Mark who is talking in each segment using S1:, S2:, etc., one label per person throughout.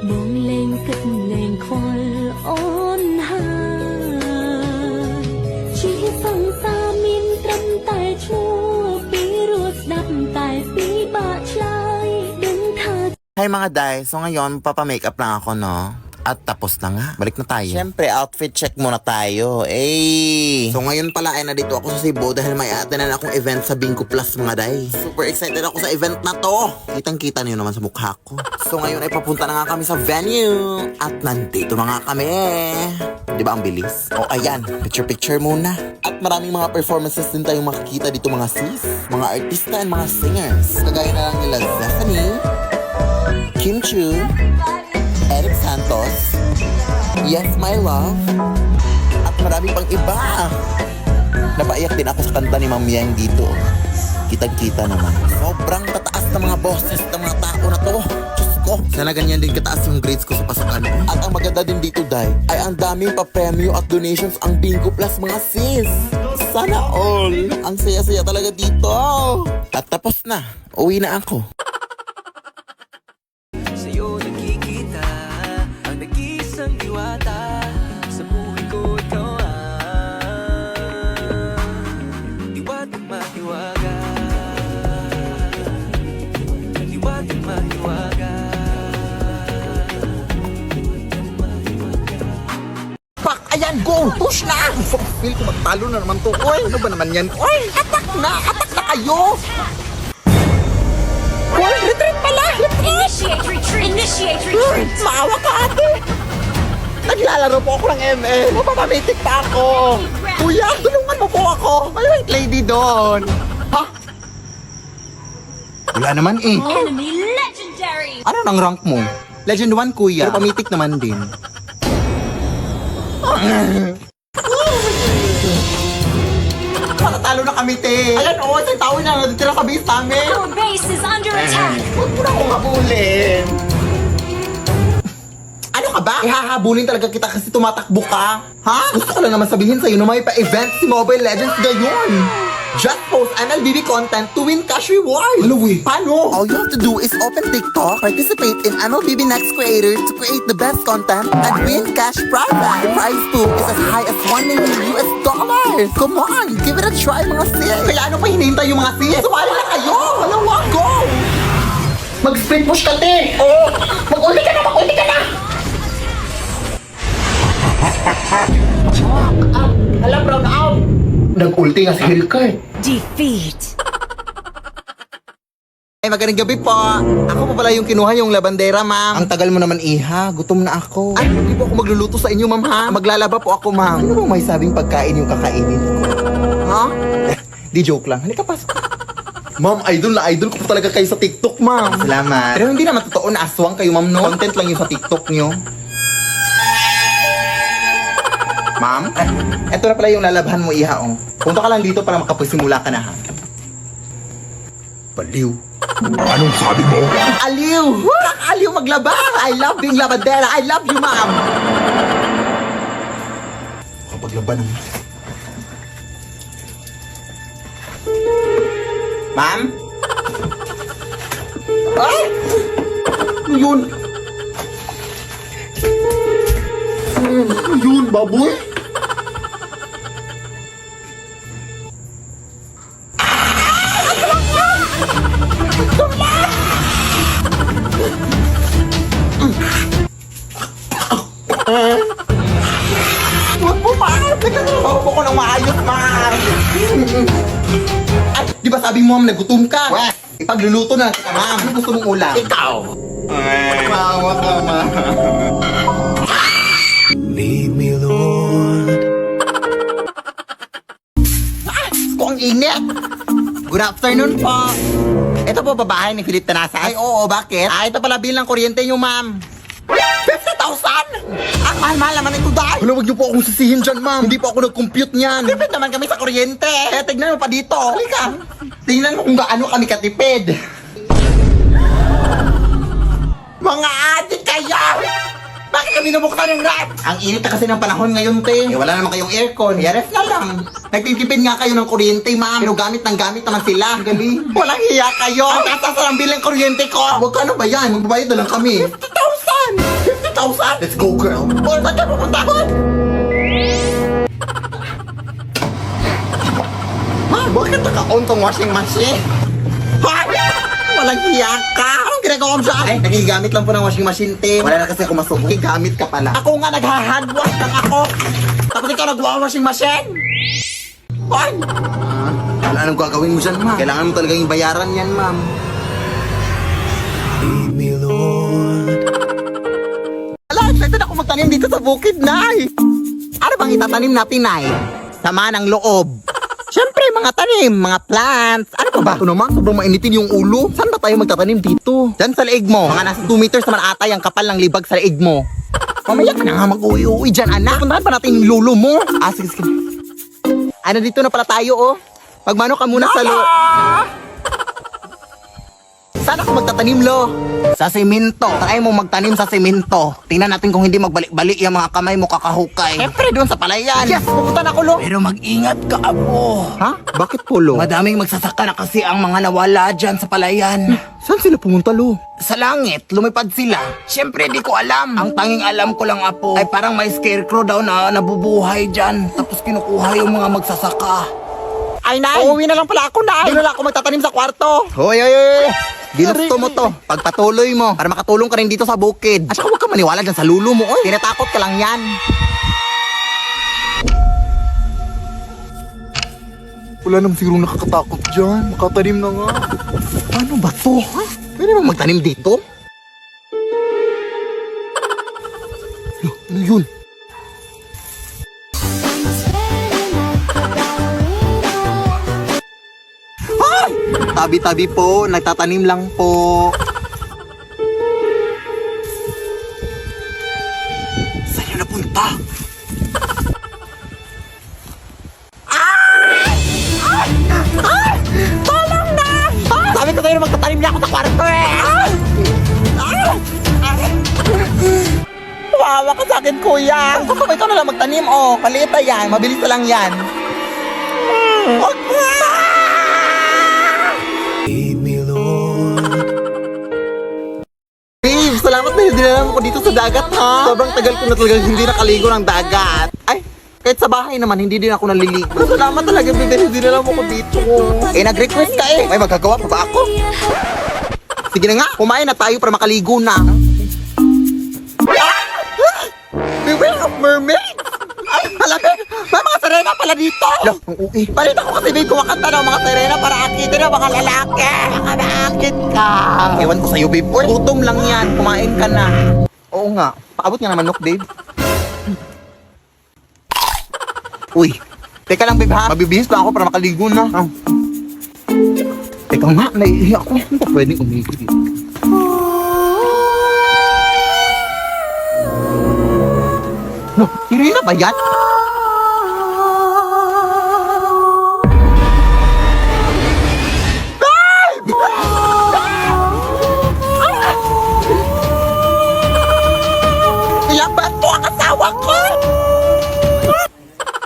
S1: มองเลงกึดเลงควอลอ่อนหาชีสังสามินตรำแต่ชั่วปีรูดดับแต่ปีบาชลายดึงเธอ
S2: Hi mga day, so ngayon papamakeup lang ako no. At tapos na nga, balik na tayo. Siyempre, outfit check muna tayo. So ngayon pala ay nandito ako sa Cebu dahil may atinan akong event sa Bingo Plus mga day. Super excited ako sa event na to. Kitang-kita niyo naman sa mukha ko. So ngayon ay papunta na nga kami sa venue. At nandito na nga kami. Di ba ang bilis? O ayan, picture-picture muna. At maraming mga performances din tayong makikita dito mga sis, mga artista and mga singers. Kagaya na lang nila Stephanie, Kim Chu, Eric Santos, Yes My Love, at marami pang iba. Napaiyak din ako sa kanta ni Ma'am Yang dito. Kitang-kita naman. Sobrang tataas na mga boses ng mga tao na to. Diyos ko. Sana ganyan din kataas yung grades ko sa pasukan. At ang maganda din dito, Day, ay ang daming pa-premyo at donations ang Bingo Plus mga sis. Sana all. Ang saya-saya talaga dito. At tapos na. Uwi na ako.
S3: Sa'yo nakikita ang nag-iisang diwata. Sa buhay ko ikaw ang diwatang mahiwaga. Diwatang mahiwaga.
S2: Pak! Ayan! Go! Push na! Feel ko magtalo na naman to. Uy! Ano ba naman yan? Uy! Atak na! Atak na kayo! Uy! Retreat pala!
S1: Initiate retreat! Initiate retreat!
S2: Maawa ka ate! Naglalaro po ako ng ML. Mapapamitik pa ako. Kuya, tulungan mo po ako. May white lady doon. Ha? Wala naman eh.
S1: Enemy legendary!
S2: Ano nang rank mo? Legend 1 kuya. Pero pamitik naman din. Matatalo na kami, te. Ayan, oo, sa tao na. Natitira ka base namin.
S1: Our base is under attack!
S2: Huwag mo na akong habulin. Ano ka ba? Ihahabulin talaga kita kasi tumatakbo ka. Ha? Gusto ko lang naman sabihin sa'yo na may pa-event si Mobile Legends ngayon. Just post MLBB content to win cash reward. Ano paano? All you have to do is open TikTok, participate in MLBB Next Creator to create the best content and win cash prize. The prize pool is as high as $1 million. Come on, give it a try mga sis. Kaya ano pa hinihintay yung mga sis? Sumali na kayo! Walang wag, go! Mag-split push ka, te! Oo! Mag-ulti ka na! Mag-ulti ka na! Hala, brown out! Nag-ulti nga si Hellcard.
S1: Defeat!
S2: Ay, magandang gabi po. Ako pa pala yung kinuha yung labandera, ma'am. Ang tagal mo naman, iha. Gutom na ako. Ay, hindi po ako magluluto sa inyo, ma'am, ha? Maglalaba po ako, ma'am. Ano bang may sabing pagkain yung kakainin ko? Ha? Di joke lang. Halika, pasok. Ma'am, idol na idol ko po talaga kayo sa TikTok, ma'am. Salamat. Pero hindi naman totoo na aswang kayo, ma'am, no? Content lang yung sa TikTok nyo. Ma'am, eto na pala yung lalabhan mo, iha, oh. Punta ka lang dito para makapasimula ka na, ha? Baliw.
S4: Anong sabi mo?
S2: Aliw! Aliw maglaba! I love being labandera! I love you, ma'am!
S4: Kapag laban mo.
S2: Ma'am? Ay! Ano yun? Ano yun, baboy? Huwag mo, ma'am! Nagtatrabaho po ko ng maayos, ma'am! Ay, di ba sabi mo, ma'am, nagutom ka? Wes, ipagluluto na kita, ma'am. Ano gusto mong ulam? Ikaw! Mawa ka, ma'am.
S3: Lead me, Lord.
S2: Kung init! Good afternoon po! Ito po babae ni Philip Tanasa. Ay, oo, bakit? Ah, ito pala bilang kuryente nyo, ma'am. 50,000! Ah, mahal-mahal naman ito dahil. Wala, wag niyo po akong sisihin dyan, ma'am. Hindi po ako nag-compute niyan. Tipid naman kami sa kuryente. Kaya tignan mo pa dito. Halika. Tingnan mo kung gaano kami katipid. Mga adik kayo! Bakit kami nabuksan ng rap? Ang init na kasi ng panahon ngayon, te. Eh, wala naman kayong aircon. Ref na lang. Nagtitipid nga kayo ng kuryente, ma'am. Pero gamit naman sila. Galing. Walang hiya kayo. Ang tatas ng bilang kuryente ko. Huwag ka, ano ba yan? Magbabayad na lang kami. 50,000! Let's go, girl. Oh, saan ka pupunta ko? Ha? Bakit naka-on tong washing machine? Ha? Walang hiya ka. Anong ginagawa mo siya? Ay, nagigamit lang po ng washing machine, te. Wala na kasi ako masubo. Gamit ka pala. Ako nga nagha-handwash lang ako. Tapos ikaw nagwa-washing machine? Ay! Wala nang gagawin mo dyan, ma'am. Kailangan mo talagang ibayaran yan, ma'am.
S3: Lead me, Lord.
S2: Ala, excited ako magtanim dito sa bukid, Nay. Ano bang itatanim natin, Nay? Sama ng loob. Siyempre, mga tanim, mga plants. Ano pa ba? Ito naman, sobrang mainitin yung ulo. Saan ba tayo magtatanim dito? Diyan sa leeg mo. Mga nasa 2 meters naman ata yung kapal ng libag sa leeg mo. Mamaya ka na nga mag-uwi-uwi dyan, anak. Puntahan pa natin yung lolo mo. Ah, sige, sige. Ano, dito na pala tayo, oh. Magmano ka muna sa Saan ako magtatanim, lo? Sa semento. Try mo magtanim sa semento. Tingnan natin kung hindi magbalik-balik yung mga kamay mo kakahukay. Siyempre, doon sa palayan. Yes, pupunta na ako, lo.
S3: Pero mag-ingat ka, Apo.
S2: Ha? Bakit po, lo?
S3: Madaming magsasaka na kasi ang mga nawala dyan sa palayan.
S2: Saan sila pumunta, lo?
S3: Sa langit, lumipad sila. Siyempre, di ko alam. Ang tanging alam ko lang, Apo, ay parang may scarecrow daw na nabubuhay dyan. Tapos kinukuha yung mga magsasaka.
S2: Ay, Nay! Uuwi na lang pala ako, Nay! Doon na lang ako magtatanim sa kwarto. Hoy, hoy, hoy! Ginusto mo to. Pagpatuloy mo para makatulong ka rin dito sa bukid. At saka huwag ka maniwala dyan sa lulo mo, oy. Tinatakot ka lang yan.
S4: Wala namang sigurong nakakatakot dyan. Makatanim na nga.
S2: Ano ba to, ha? Pwede bang magtanim dito? Ano yun? Ay! Tabi-tabi po, nagtatanim lang po. Saan yun napunta? Tolong na! Sabi ko sa'yo na magtatanim niya ako sa kwarto eh! Wawa ka sa akin, kuya! Gusto ko ikaw na lang magtanim, oh. Maliit na yan, mabilis na lang yan. Huwag na!
S3: Lead me, Lord.
S2: Babe, salamat na dinala mo ko dito sa dagat, ha? Sobrang tagal ko na talagang hindi nakaligo ng dagat. Ay, kahit sa bahay naman, hindi din ako naliligo. Salamat talaga, babe, dinala mo ko dito. Eh, nag-request ka eh. May magagawa pa ba ako? Sige na nga, kumain na tayo para makaligo na. Beware of mermaid! Ay, halapin! May mga sirena pala dito! Lo, ang uwi. Palit ako kasi babe, kumakanta ng mga sirena para akitin ng mga lalaki. Baka naakit ka. Ewan ko sa'yo, babe. Uy, gutom lang yan. Kumain ka na. Oo nga. Paabot nga naman, manok, babe. Uy, teka lang, babe, ha? Mabibihis pa ako para makaligo na. Ah. Teka nga, naiihi ako. Hindi pa pwedeng umihi dito. No, sirena ba yan? Ilabat mo ang asawa ko!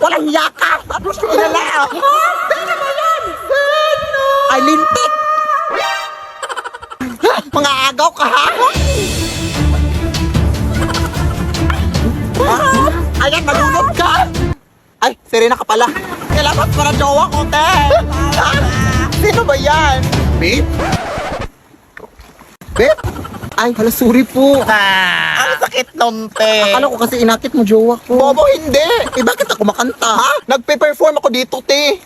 S2: Walang hiya ka! Tapos kilala ako! Sino ba yan? Sino? Ay, lintik! Mga agaw ka, ha? Ayan, malunod ka! Ay, sirena ka pala. Kailangan para jowa ko, te! Sino ba yan? Babe? Babe? Ay, hala, sorry po. Ang sakit nun, te. Akala ko kasi inakit mo jowa ko. Bobo, hindi. Eh, bakit ako makanta? Ha? Nagpe-perform ako dito, te.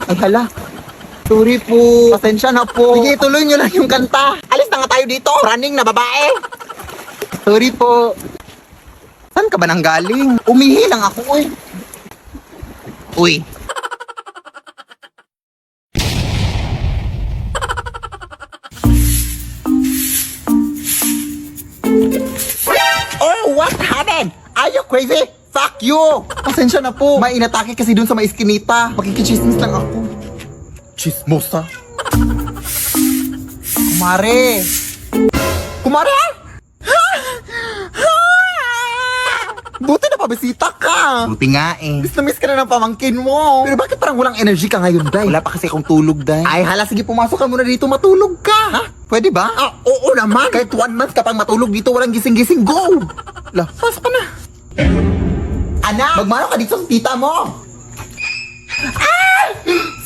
S2: Ay, hala. Sorry po. Pasensya na po. Sige, tuloy nyo lang yung kanta. Alis na nga tayo dito. Running na babae. Sorry po. Saan ka ba nang galing? Umihi lang ako, uy. Uy. Oh, what happened? Are you crazy? Fuck you! Pasensya na po. May inatake kasi dun sa may iskinita. Makikichismis lang ako. Chismosa? Kumare! Kumare! Buti na pa makabisita ka.
S3: Buti nga eh.
S2: Miss na miss ka na ng pamangkin mo. Pero bakit parang walang energy ka ngayon, Day?
S3: Wala pa kasi akong tulog, Day.
S2: Ay, hala, sige, pumasok ka muna dito, matulog ka.
S3: Ha? Pwede ba?
S2: Ah, oo naman. Kahit 1 month ka pang matulog dito, walang gising-gising, go!
S3: La, pasok ka na.
S2: Anak, magmano ka dito sa tita mo. Ah!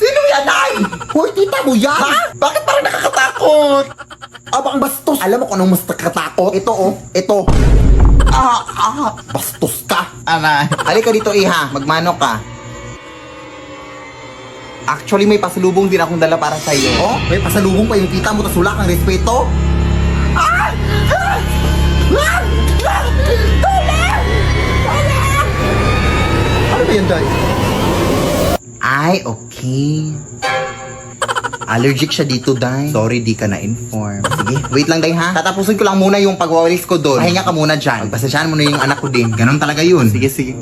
S2: Sino yan, Ay? Hoy, tita mo yan? Ha? Bakit parang nakakatakot? Abang bastos. Alam mo kung anong mas nakakatakot? Ito, oh. Ito. Bastos ka.
S3: Aray. Halika dito, Iha. Magmano ka. Actually, may pasalubong din akong dala para sa'yo.
S2: Oh, may pasalubong pa yung tita mo, tas wala kang respeto. Ano ba yan, Day?
S3: Ay, okay. Allergic siya dito, Day. Sorry, di ka na-inform. Sige, wait lang, Day, ha? Tatapusin ko lang muna yung pagwawalis ko doon. Pahinga ka muna dyan. Pagpasensyahan mo na yung anak ko din. Ganon talaga yun. Sige, sige.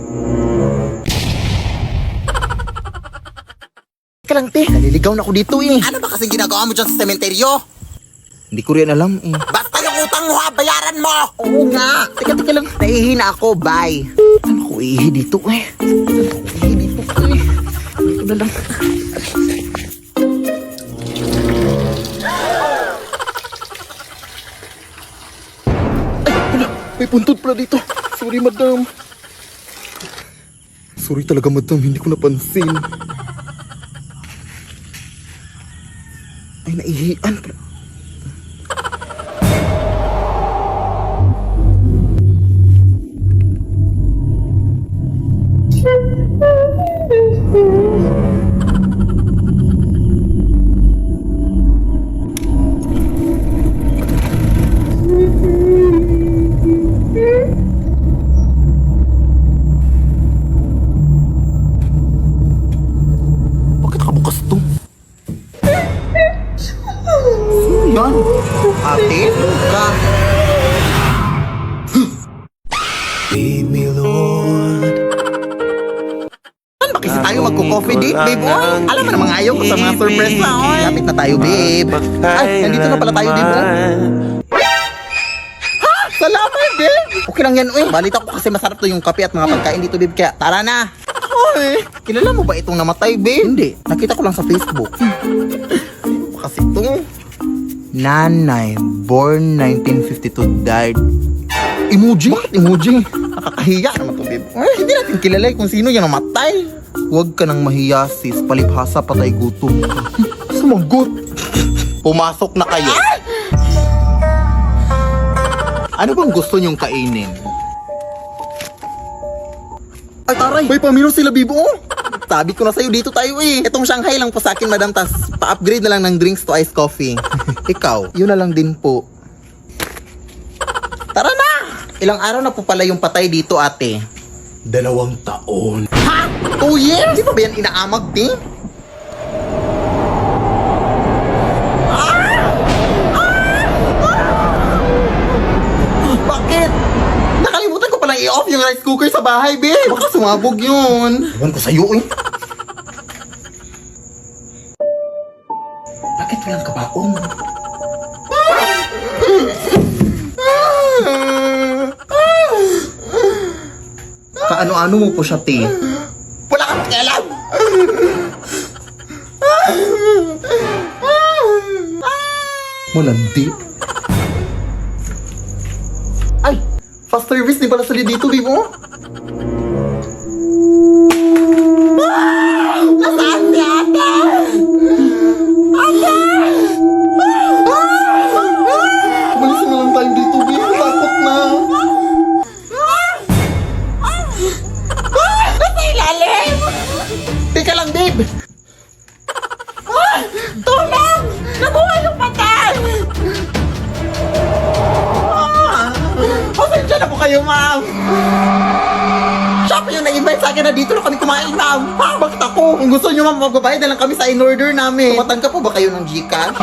S2: Teka lang, te. Naliligaw na ako dito, eh. Ano ba kasing ginagawa mo dyan sa sementeryo?
S3: Hindi ko rin alam, eh.
S2: Basta yung utang mo, ha, bayaran mo! Oo nga. Teka lang. Nahihina ako, bye.
S3: Ano ko ihi dito, eh? Ihi dito, eh. Ito na lang.
S4: May puntod pala dito. Sorry, madam. Sorry talaga, madam. Hindi ko napansin.
S3: Ay, naihian.
S2: Bakit nakabukas to?
S3: Yan. Ate, ka. Saan ba kasi tayo magko-coffee date, babe? Oy, alam mo namang ayaw ko sa mga surprise na, oy. Lapit na tayo, babe. Ay, nandito na pala tayo, babe, oh. Ha? Salamat, babe. Okay lang yan, oy. Balita ko kasi masarap to yung kape at mga pagkain dito, babe. Kaya, tara na. Oy, kilala mo ba itong namatay, babe? Hindi. Nakita ko lang sa Facebook. Kasi ito. Nanay, born 1952, died. Emoji? Bakit emoji? Nakakahiya naman to, babe. Ay, hindi natin kilala kung sino yung namatay. Huwag ka nang mahiya, sis. Palibhasa, patay gutom.
S2: Sumagot.
S3: Pumasok na kayo. Ano bang gusto nyong kainin?
S2: Ay, taray. May pamino sila, Bibo. Sabi ko na sa'yo, dito tayo eh. Itong Shanghai lang po sa akin, madam. Tas pa-upgrade na lang ng drinks to iced coffee.
S3: Ikaw, yun na lang din po.
S2: Tara na!
S3: Ilang araw na po pala yung patay dito, ate?
S4: 2 taon.
S2: Ha? 2 years? Di ba ba yan inaamag, di? Bakit? Nakalimutan ko palang i-off yung rice cooker sa bahay, babe. Baka sumabog yun.
S3: Ewan ko sa'yo, eh. Bakit walang kabaong? Kaano-ano mo po siya, te?
S2: Wala kang pakialam.
S3: Malandi.
S2: Ay, fast service di pala sali dito, babe, oh. Nasaan si ate? Ate!
S3: Umalis na lang tayo dito, babe. Takot na.
S2: Nasa ilalim! Teka lang, babe! Tulong! Nabuhay yung patay! Pasensya na po kayo, ma'am! Siya pa yung nag-invite sa akin na dito na kami kumain, ma'am! Ha? Bakit ako? Kung gusto nyo, ma'am, magbabayad na lang kami sa in-order namin. Tumatan ka po ba kayo ng Gcash?